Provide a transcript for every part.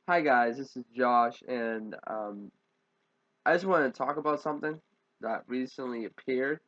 Hi guys, this is Josh, and I just want to talk about something that recently appeared.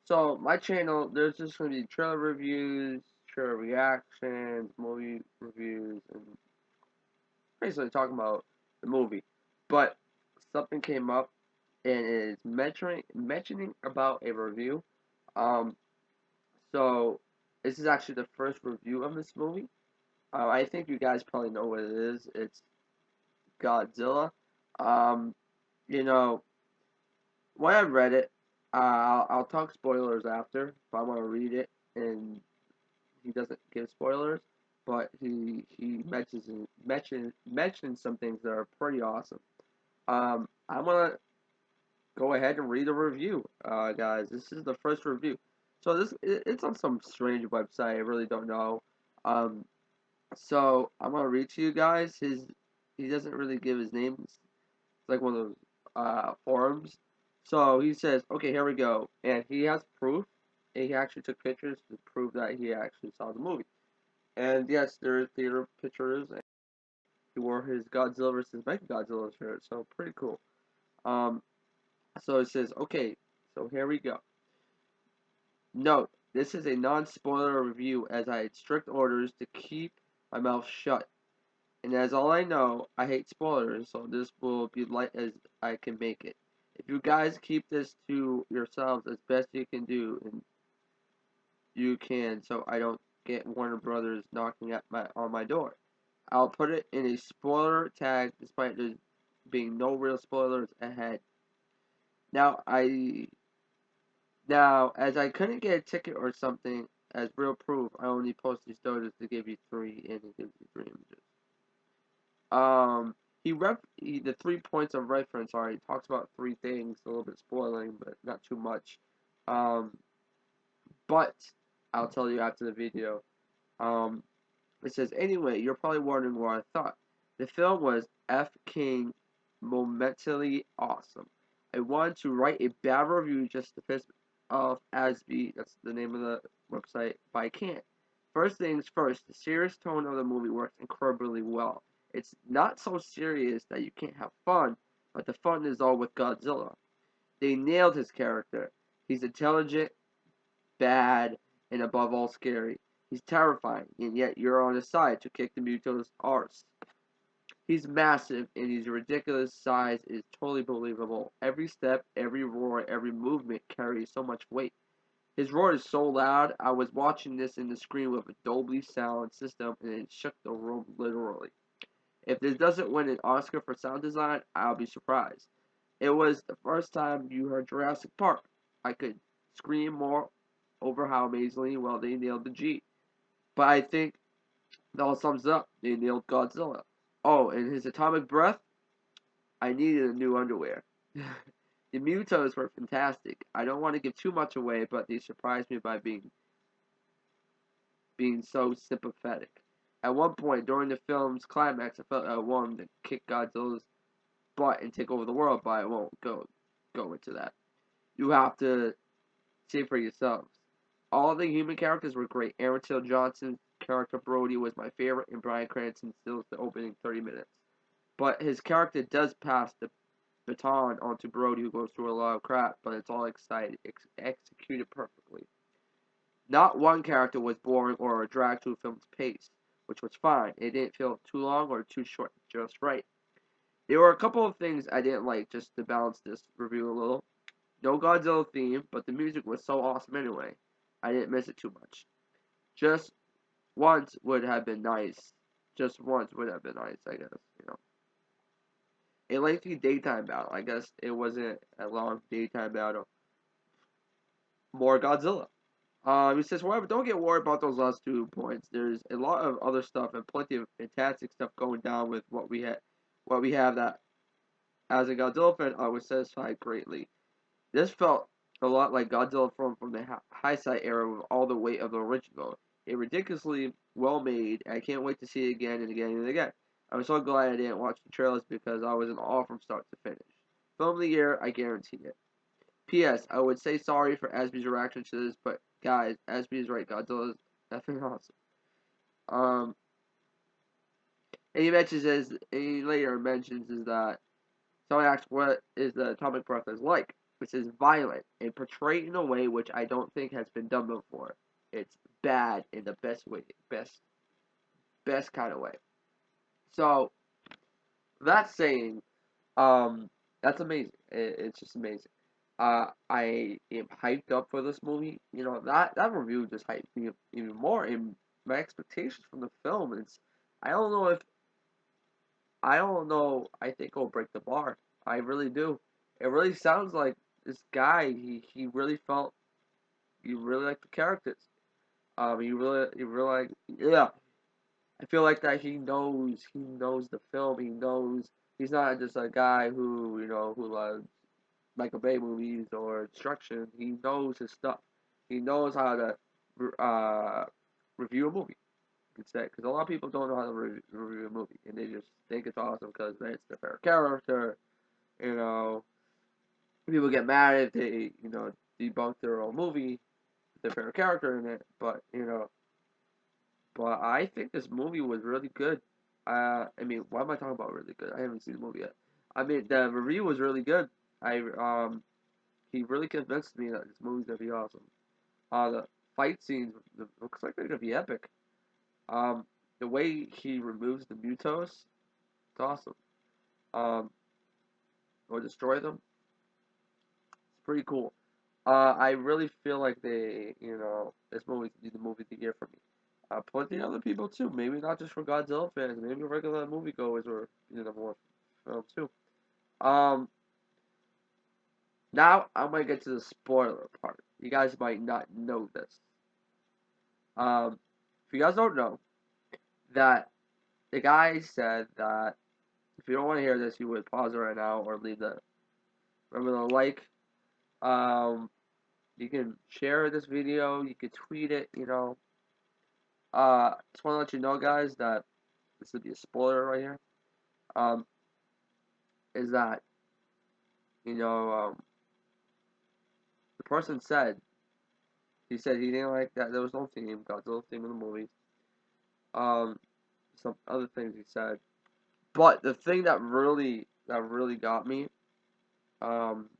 So my channel, there's just going to be trailer reviews, trailer reactions, movie reviews, and basically talking about the movie. But something came up, and it is mentioning about a review. Um, so this is actually the first review of this movie. I think you guys probably know what it is. It's Godzilla. Um, you know, when I read it, I'll talk spoilers after if I want to read it, and he doesn't give spoilers, but he mentions some things that are pretty awesome. I'm gonna go ahead and read a review, guys. This is the first review, so it's on some strange website. I really don't know. Um, so I'm gonna read to you guys. He doesn't really give his name. It's like one of those forums. So he says, okay, here we go. And he has proof. And he actually took pictures to prove that he actually saw the movie. And yes, there are theater pictures. And he wore his Godzilla vs. Mechagodzilla shirt. So pretty cool. Um, so it says, okay, so here we go. Note, this is a non-spoiler review as I had strict orders to keep my mouth shut. And as all I know, I hate spoilers, so this will be light as I can make it. If you guys keep this to yourselves as best you can do, and you can, so I don't get Warner Brothers knocking at my door. I'll put it in a spoiler tag, despite there being no real spoilers ahead. Now I as I couldn't get a ticket or something as real proof, I only post these photos to give you three, and it gives you three images. Um, the 3 points of reference are he talks about three things, a little bit spoiling, but not too much. Um, but I'll tell you after the video. Um, it says anyway, you're probably wondering what I thought. The film was F King momentally awesome. I wanted to write a bad review just to piss off Asby, that's the name of the website, but I can't. First things first, the serious tone of the movie works incredibly well. It's not so serious that you can't have fun, but the fun is all with Godzilla. They nailed his character. He's intelligent, bad, and above all scary. He's terrifying, and yet you're on his side to kick the Muto's arse. He's massive, and his ridiculous size is totally believable. Every step, every roar, every movement carries so much weight. His roar is so loud, I was watching this in the screen with a Dolby sound system, and it shook the room literally. If this doesn't win an Oscar for sound design, I'll be surprised. It was the first time you heard Jurassic Park. I could scream more over how amazingly well they nailed the G. But I think that all sums up. They nailed Godzilla. Oh, and his atomic breath, I needed a new underwear. The Mutos were fantastic. I don't want to give too much away, but they surprised me by being so sympathetic. At one point during the film's climax, I felt I wanted to kick Godzilla's butt and take over the world, but I won't go into that. You have to see for yourselves. All the human characters were great. Aaron Taylor Johnson's character Brody was my favorite, and Bryan Cranston steals the opening 30 minutes. But his character does pass the baton onto Brody, who goes through a lot of crap, but it's all executed perfectly. Not one character was boring or a drag to the film's pace, which was fine. It didn't feel too long or too short, just right. There were a couple of things I didn't like, just to balance this review a little. No Godzilla theme, but the music was so awesome anyway. I didn't miss it too much. Just once would have been nice. Just once would have been nice, I guess, you know. A lengthy daytime battle. I guess it wasn't a long daytime battle. More Godzilla. He says, however, don't get worried about those last 2 points. There's a lot of other stuff and plenty of fantastic stuff going down with what we have that, as a Godzilla fan, I was satisfied greatly. This felt a lot like Godzilla from the Heisei era with all the weight of the original. It ridiculously well made. I can't wait to see it again and again and again. I'm so glad I didn't watch the trailers because I was in awe from start to finish. Film of the year, I guarantee it. P.S. I would say sorry for Asby's reaction to this, but guys, Asby is right. Godzilla is effing awesome. Um, And he mentions is he later mentions is that someone asks what is the atomic process like. It says violent and portrayed in a way which I don't think has been done before. It's bad in the best way, best kind of way. So that saying, that's amazing. It's just amazing. I am hyped up for this movie. You know that review just hyped me up even more. And my expectations from the film is, I don't know if I don't know. I think it'll break the bar. I really do. It really sounds like this guy. He really felt. He really liked the characters. He really like. Yeah. I feel like that he knows the film. He knows he's not just a guy who loves Michael Bay movies or instruction. He knows his stuff. He knows how to review a movie. You could say because a lot of people don't know how to review a movie, and they just think it's awesome because it's their favorite character. You know, people get mad if they debunk their own movie, their favorite character in it. But I think this movie was really good. I mean, why am I talking about really good? I haven't seen the movie yet. I mean, the review was really good. He really convinced me that this movie's gonna be awesome. The fight scenes looks like they're gonna be epic. The way he removes the mutos, it's awesome. Um, or destroy them, it's pretty cool. I really feel like this movie could be the movie of the year for me. Plenty of other people too. Maybe not just for Godzilla fans. Maybe regular moviegoers or more film too. Um, Now I'm gonna get to the spoiler part. You guys might not know this. If you guys don't know that the guy said that if you don't want to hear this, you would pause it right now or leave the remember the like. Um, you can share this video. You can tweet it. Just want to let you know, guys, that this would be a spoiler right here. Um, is that the person said he said he didn't like that there was no theme, Godzilla theme in the movie. Um, some other things he said, but the thing that really got me, um,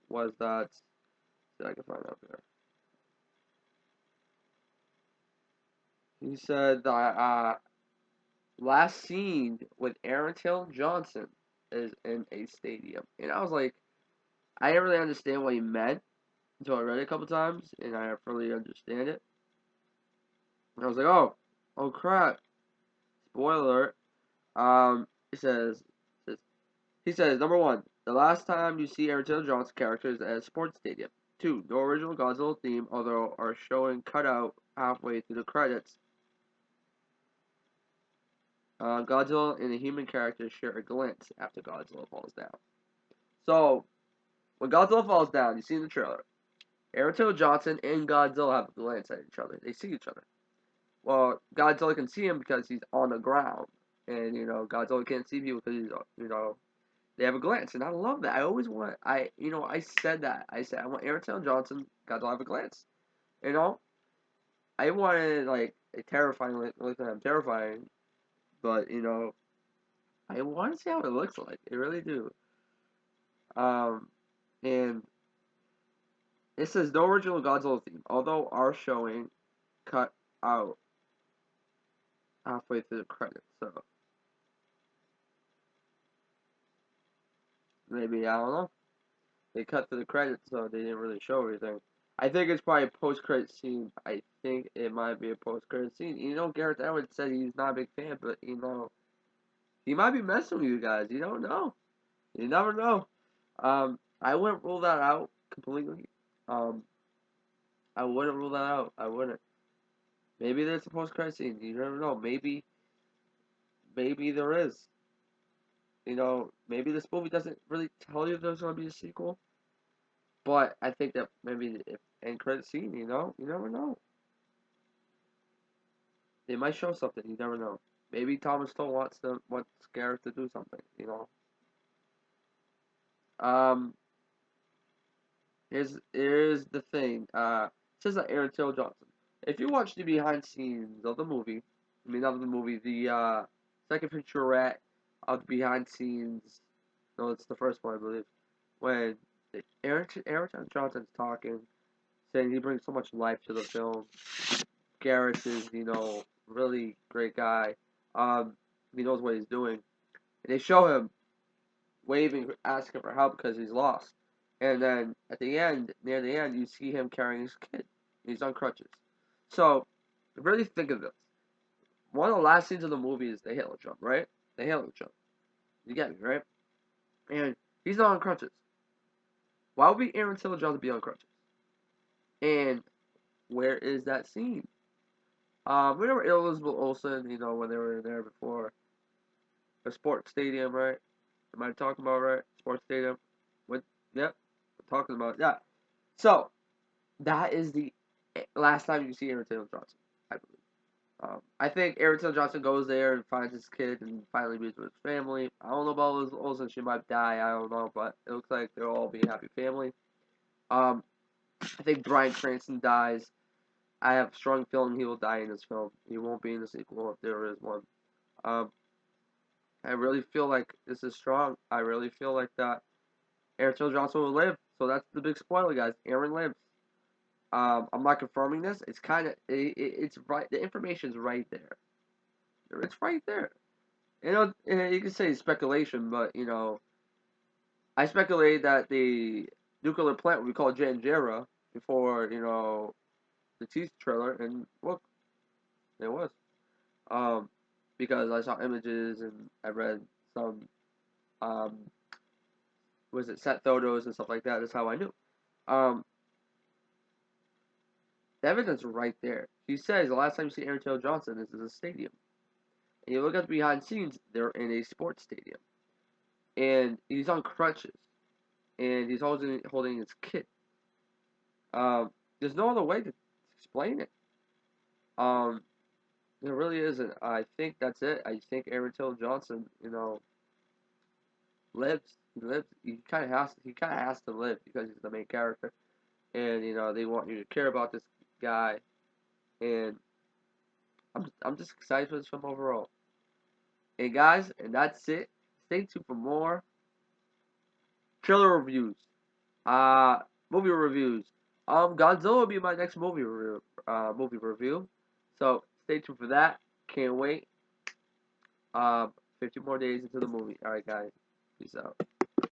was that see if I can find out there. He said that last scene with Aaron Taylor Johnson is in a stadium, and I was like, I didn't really understand what he meant until I read it a couple times, and I fully understand it. And I was like, oh crap, spoiler alert. It says he says number one, the last time you see Aaron Taylor Johnson's character is at a sports stadium. Two, no original Godzilla theme, although are showing cutout halfway through the credits. Godzilla and the human character share a glance after Godzilla falls down. So, when Godzilla falls down, you see in the trailer, Aaron Taylor Johnson and Godzilla have a glance at each other. They see each other. Well, Godzilla can see him because he's on the ground. And, Godzilla can't see people because they have a glance. And I love that. I always want, I said that. I said, I want Aaron Taylor Johnson, Godzilla have a glance. You know? I wanted, like, a terrifying, look at him terrifying. But, I want to see how it looks like. I really do. Um, and it says no original Godzilla theme, although are showing cut out halfway through the credits. So maybe I don't know. They cut through the credits, so they didn't really show everything. I think it's probably a post-credit scene. I think it might be a post-credit scene. Gareth Edwards said he's not a big fan, but he might be messing with you guys. You don't know. You never know. I wouldn't rule that out completely. Um, I wouldn't rule that out. I wouldn't. Maybe there's a post-credit scene. You never know. Maybe there is. Maybe this movie doesn't really tell you there's gonna be a sequel. But I think that maybe if end credit scene, you never know. They might show something. You never know. Maybe Thomas still wants Gareth to do something. Um, here's the thing. It says that Aaron Taylor Johnson. If you watch the behind scenes of the movie, I mean not of the movie, the second featurette of the behind scenes. No, it's the first one, I believe. When Aaron Johnson's talking, saying he brings so much life to the film. Garrus is, really great guy. He knows what he's doing. And they show him waving, asking for help because he's lost. And then at the end, near the end, you see him carrying his kid. He's on crutches. So, really think of this. One of the last scenes of the movie is the Halo jump, right? The Halo jump. You get me, right? And he's not on crutches. Why would Aaron Taylor Johnson be on crutches? And where is that scene? Remember Elizabeth Olsen, when they were there before a sports stadium, right? Am I talking about right? Sports stadium. What? Yep. I'm talking about yeah. So that is the last time you see Aaron Taylor Johnson, I believe. I think Aaron Taylor Johnson goes there and finds his kid and finally meets with his family. I don't know about Elizabeth Olsen; she might die. I don't know, but it looks like they'll all be a happy family. I think Bryan Cranston dies. I have a strong feeling he will die in this film. He won't be in the sequel if there is one. Um, I really feel like this is strong. I really feel like that Aaron Taylor Johnson will live. So that's the big spoiler, guys. Aaron lives. I'm not confirming this. It's kind of it's right. The information's right there. It's right there. You can say speculation, but I speculate that the nuclear plant will be called Janjera before the teaser trailer, and look, it was. Um, because I saw images and I read some um, was it set photos and stuff like that. That's how I knew. Um, the evidence right there. He says the last time you see Aaron Taylor Johnson is in a stadium. And you look at the behind the scenes, they're in a sports stadium. And he's on crutches. And he's holding his kid. There's no other way to explain it. Um, there really isn't. I think that's it. I think Aaron Taylor Johnson, lives. He lives. He kind of has to live because he's the main character, and they want you to care about this guy, and I'm just excited for this film overall. And guys, and that's it. Stay tuned for more trailer reviews, uh, movie reviews. Godzilla will be my next movie review. So stay tuned for that. Can't wait. 50 more days into the movie. All right, guys. Peace out.